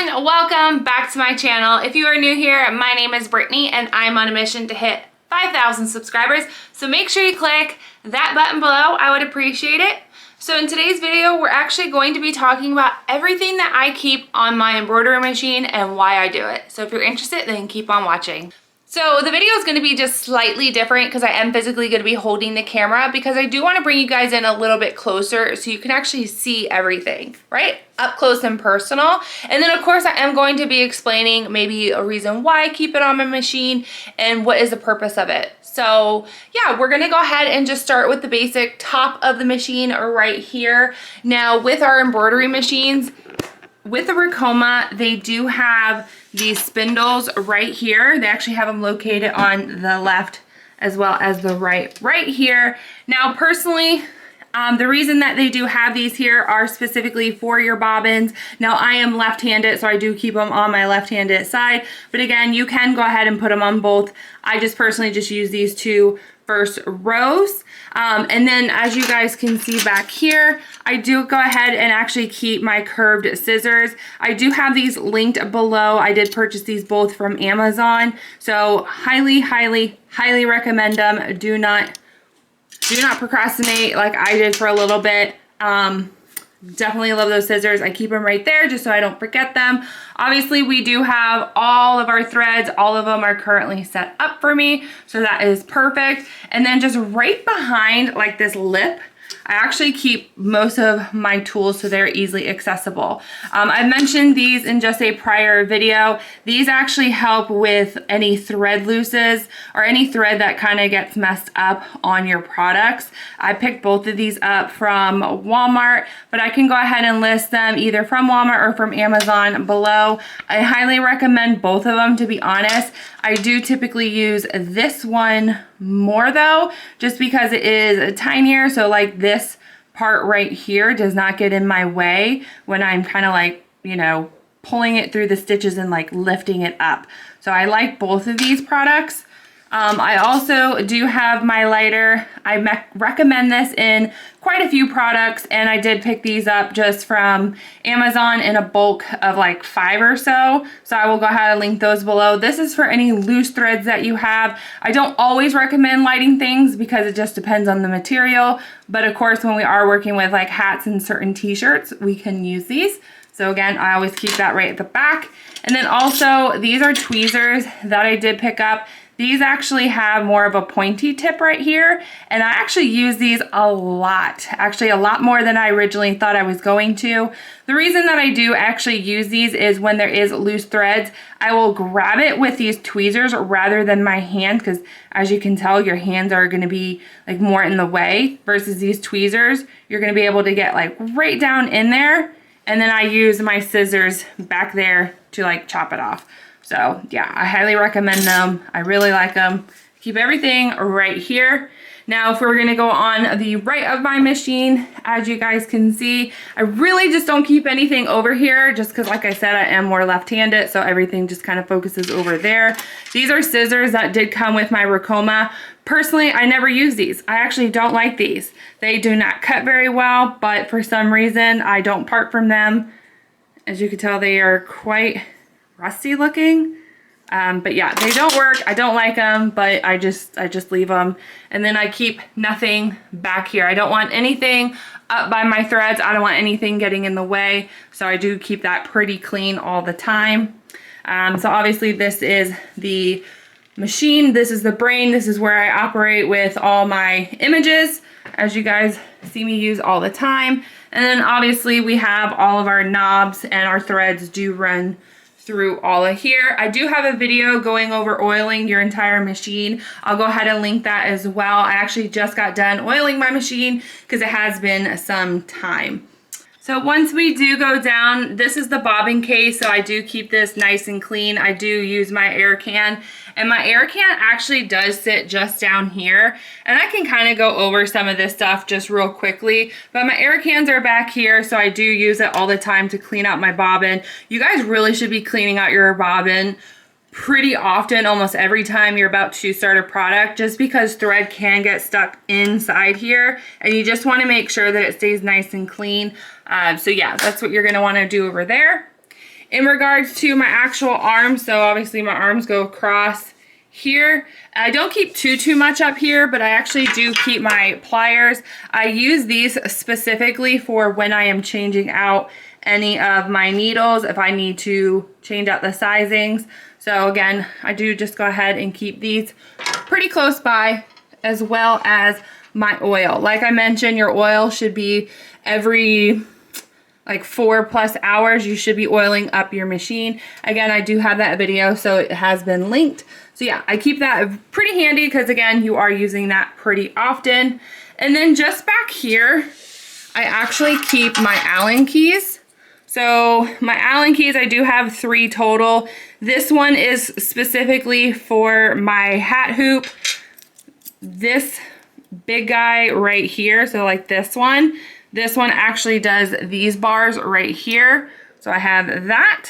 everyone, welcome back to my channel. If you are new here, my name is Brittany and I'm on a mission to hit 5,000 subscribers. So make sure you click that button below. I would appreciate it. So in today's video, we're actually going to be talking about everything that I keep on my embroidery machine and why I do it. So if you're interested, then keep on watching. So the video is going to be just slightly different because I am physically going to be holding the camera because I do want to bring you guys in a little bit closer so you can actually see everything, right? Up close and personal. And then of course I am going to be explaining maybe a reason why I keep it on my machine and what is the purpose of it. So yeah, we're gonna go ahead and just start with the basic top of the machine right here. Now with our embroidery machines, with the Ricoma, they do have these spindles right here. They actually have them located on the left as well as the right here. Now personally, the reason that they do have these here are specifically for your bobbins. Now I am left-handed, so I do keep them on my left-handed side. But again, you can go ahead and put them on both. I just personally just use these two first rows. And then as you guys can see back here, I do go ahead and actually keep my curved scissors. I do have these linked below. I did purchase these both from Amazon. So highly, highly, highly recommend them. Do not procrastinate like I did for a little bit. Definitely love those scissors. I keep them right there just so I don't forget them. Obviously, we do have all of our threads. All of them are currently set up for me, so that is perfect. And then just right behind like this lip, I actually keep most of my tools so they're easily accessible. I mentioned these in just a prior video. These actually help with any thread looses or any thread that kind of gets messed up on your products. I picked both of these up from Walmart, but I can go ahead and list them either from Walmart or from Amazon below. I highly recommend both of them, to be honest. I do typically use this one more though, just because it is tinier. So like this part right here does not get in my way when I'm kind of like, you know, pulling it through the stitches and like lifting it up. So I like both of these products. I also do have my lighter. I recommend this in quite a few products, and I did pick these up just from Amazon in a bulk of like 5 or so. So I will go ahead and link those below. This is for any loose threads that you have. I don't always recommend lighting things because it just depends on the material. But of course, when we are working with like hats and certain t-shirts, we can use these. So again, I always keep that right at the back. And then also, these are tweezers that I did pick up. These actually have more of a pointy tip right here, and I actually use these a lot, actually a lot more than I originally thought I was going to. The reason that I do actually use these is when there is loose threads, I will grab it with these tweezers rather than my hand, because as you can tell, your hands are going to be like more in the way versus these tweezers. You're going to be able to get like right down in there, and then I use my scissors back there to like chop it off. So yeah, I highly recommend them. I really like them. Keep everything right here. Now, if we're gonna go on the right of my machine, as you guys can see, I really just don't keep anything over here just because, like I said, I am more left-handed, so everything just kind of focuses over there. These are scissors that did come with my Ricoma. Personally, I never use these. I actually don't like these. They do not cut very well, but for some reason, I don't part from them. As you can tell, they are quite rusty looking, but yeah, they don't work. I don't like them, but I just leave them. And then I keep nothing back here. I don't want anything up by my threads. I don't want anything getting in the way, so I do keep that pretty clean all the time. So obviously this is the machine, this is the brain, this is where I operate with all my images, as you guys see me use all the time. And then obviously we have all of our knobs, and our threads do run through all of here. I do have a video going over oiling your entire machine. I'll go ahead and link that as well. I actually just got done oiling my machine because it has been some time. So once we do go down, this is the bobbin case, so I do keep this nice and clean. I do use my air can, and my air can actually does sit just down here, and I can kind of go over some of this stuff just real quickly, but my air cans are back here, so I do use it all the time to clean out my bobbin. You guys really should be cleaning out your bobbin pretty often, almost every time you're about to start a product, just because thread can get stuck inside here, and you just want to make sure that it stays nice and clean. So yeah, that's what you're going to want to do over there. In regards to my actual arms, so obviously my arms go across here. I don't keep too much up here, but I actually do keep my pliers. I use these specifically for when I am changing out any of my needles, if I need to change out the sizings. So again, I do just go ahead and keep these pretty close by, as well as my oil. Like I mentioned, your oil should be every like 4+ hours. You should be oiling up your machine. Again, I do have that video, so it has been linked. So yeah, I keep that pretty handy because again, you are using that pretty often. And then just back here, I actually keep my Allen keys. So my Allen keys, I do have 3 total. This one is specifically for my hat hoop. This big guy right here, so like this one actually does these bars right here. So I have that.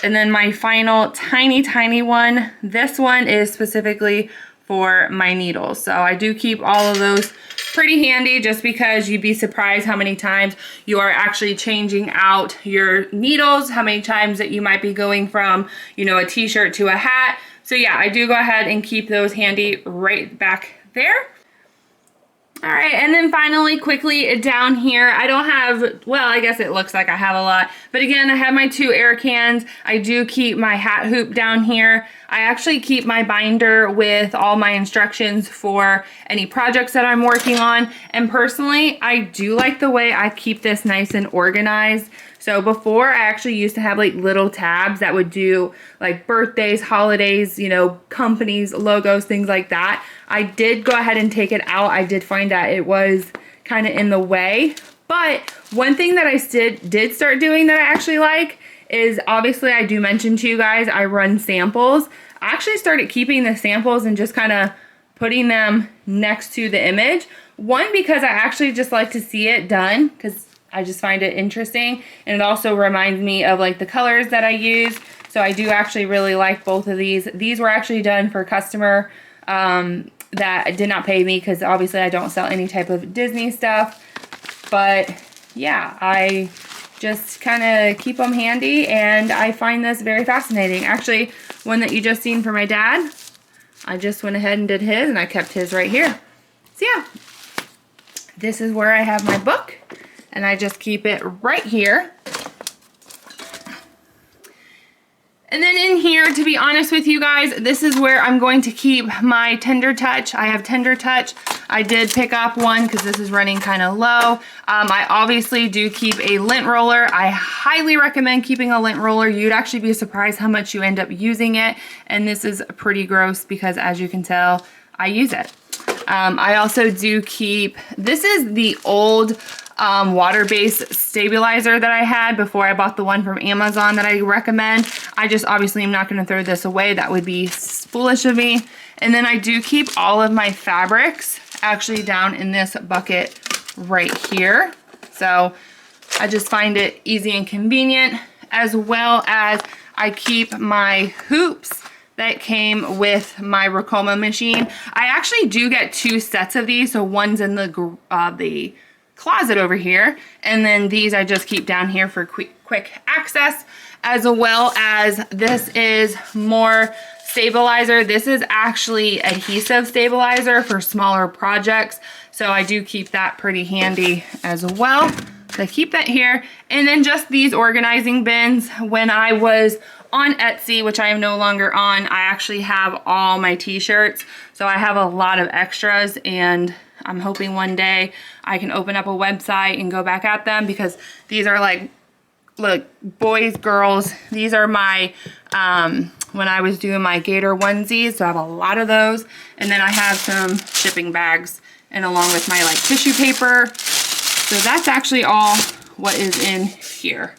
And then my final tiny one, this one is specifically for my needles. So I do keep all of those pretty handy, just because you'd be surprised how many times you are actually changing out your needles, how many times that you might be going from, you know, a t-shirt to a hat. So yeah, I do go ahead and keep those handy right back there. All right, and then finally, quickly down here, I don't have, well, I guess it looks like I have a lot, but again, I have my 2 air cans. I do keep my hat hoop down here. I actually keep my binder with all my instructions for any projects that I'm working on. And personally, I do like the way I keep this nice and organized. So before, I actually used to have like little tabs that would do like birthdays, holidays, you know, companies, logos, things like that. I did go ahead and take it out. I did find that it was kind of in the way. But one thing that I did start doing that I actually like is, obviously I do mention to you guys, I run samples. I actually started keeping the samples and just kind of putting them next to the image. One, because I actually just like to see it done, because I just find it interesting, and it also reminds me of like the colors that I use. So I do actually really like both of these. These were actually done for a customer that did not pay me, because obviously I don't sell any type of Disney stuff. But yeah, I just kind of keep them handy, and I find this very fascinating. Actually, one that you just seen for my dad, I just went ahead and did his, and I kept his right here. So yeah, this is where I have my book. And I just keep it right here. And then in here, to be honest with you guys, this is where I'm going to keep my Tender Touch. I have Tender Touch. I did pick up one because this is running kind of low. I obviously do keep a lint roller. I highly recommend keeping a lint roller. You'd actually be surprised how much you end up using it. And this is pretty gross because, as you can tell, I use it. I also do keep, this is the old water-based stabilizer that I had before I bought the one from Amazon that I recommend. I just obviously am not going to throw this away. That would be foolish of me. And then I do keep all of my fabrics actually down in this bucket right here. So I just find it easy and convenient, as well as I keep my hoops that came with my Ricoma machine. I actually do get 2 sets of these. So one's in the closet over here, and then these I just keep down here for quick access, as well as this is more stabilizer. This is actually adhesive stabilizer for smaller projects, so I do keep that pretty handy as well. So I keep that here. And then just these organizing bins. When I was on Etsy, which I am no longer on, I actually have all my t-shirts, so I have a lot of extras, and I'm hoping one day I can open up a website and go back at them, because these are like, look, boys, girls. These are my, when I was doing my Gator onesies, so I have a lot of those. And then I have some shipping bags, and along with my like tissue paper. So that's actually all what is in here.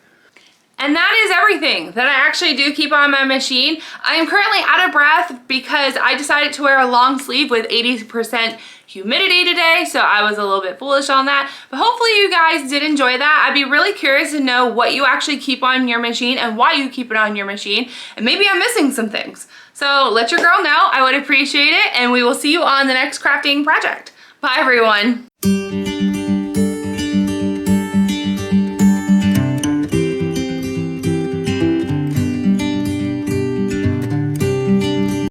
And that is everything that I actually do keep on my machine. I am currently out of breath because I decided to wear a long sleeve with 80% humidity today, so I was a little bit foolish on that. But hopefully you guys did enjoy that. I'd be really curious to know what you actually keep on your machine and why you keep it on your machine. And maybe I'm missing some things. So let your girl know. I would appreciate it, and we will see you on the next crafting project. Bye, everyone.